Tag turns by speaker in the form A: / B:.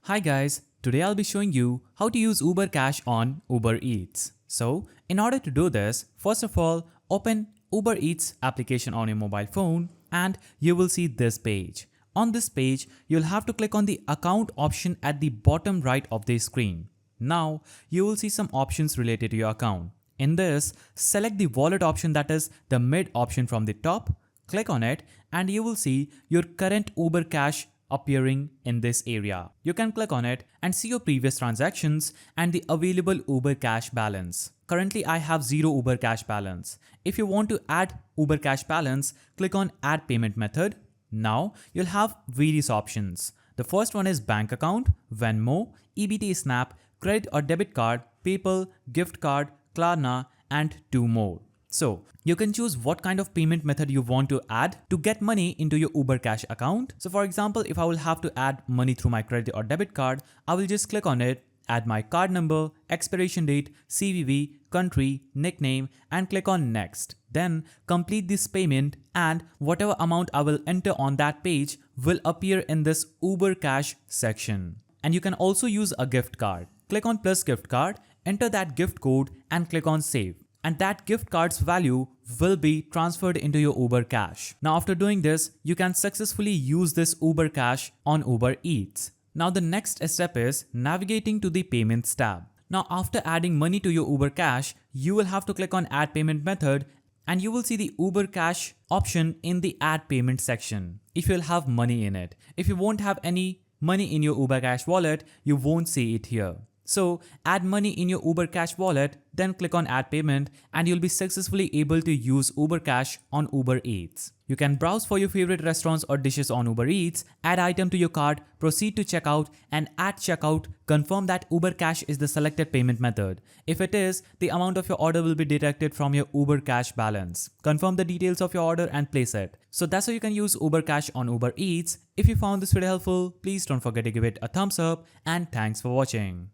A: Hi guys, today I'll be showing you how to use Uber Cash on Uber Eats. So, in order to do this, first of all, open Uber Eats application on your mobile phone and you will see this page. On this page, you'll have to click on the account option at the bottom right of the screen. Now, you will see some options related to your account. In this, select the wallet option, that is the mid option from the top. Click on it and you will see your current Uber Cash appearing in this area. You can click on it and see your previous transactions and the available Uber Cash balance. Currently I have 0 Uber Cash balance. If you want to add Uber Cash balance, click on add payment method. Now you'll have various options. The first one is bank account, Venmo, EBT Snap, credit or debit card, PayPal, gift card, Klarna, and 2 more. So you can choose what kind of payment method you want to add to get money into your Uber Cash account. So for example, if I will have to add money through my credit or debit card, I will just click on it, add my card number, expiration date, CVV, country, nickname, and click on next. Then complete this payment and whatever amount I will enter on that page will appear in this Uber Cash section. And you can also use a gift card. Click on plus gift card, enter that gift code and click on save. And that gift card's value will be transferred into your Uber Cash. Now after doing this, you can successfully use this Uber Cash on Uber Eats. Now the next step is navigating to the payments tab. Now after adding money to your Uber Cash, you will have to click on add payment method and you will see the Uber Cash option in the add payment section if you'll have money in it. If you won't have any money in your Uber Cash wallet, you won't see it here. So add money in your Uber Cash wallet, then click on add payment and you'll be successfully able to use Uber Cash on Uber Eats. You can browse for your favorite restaurants or dishes on Uber Eats, add item to your cart, proceed to checkout, and at checkout, confirm that Uber Cash is the selected payment method. If it is, the amount of your order will be deducted from your Uber Cash balance. Confirm the details of your order and place it. So that's how you can use Uber Cash on Uber Eats. If you found this video helpful, please don't forget to give it a thumbs up and thanks for watching.